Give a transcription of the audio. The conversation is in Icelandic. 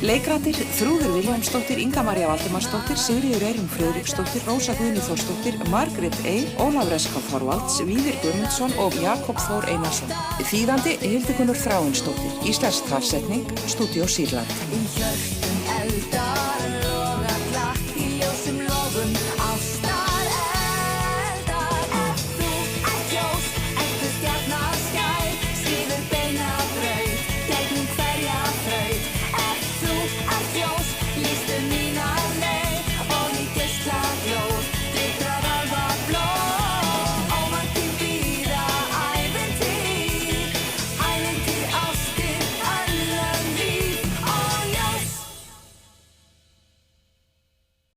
Leikrættir Þrúður Vilhjálmsdóttir, Inga María Valdimarsdóttir, Sigríður Eyrún Friðriksdóttir, Rósa Guðný Þórsdóttir, Margrét Eir, Ólafur S. K. Þorvalds, Víðir Guðmundsson og Jakob Þór Einarsson. Þýðandi Hildigunnur Þráinsdóttir, íslensk talsetning, Stúdíó Sýrland.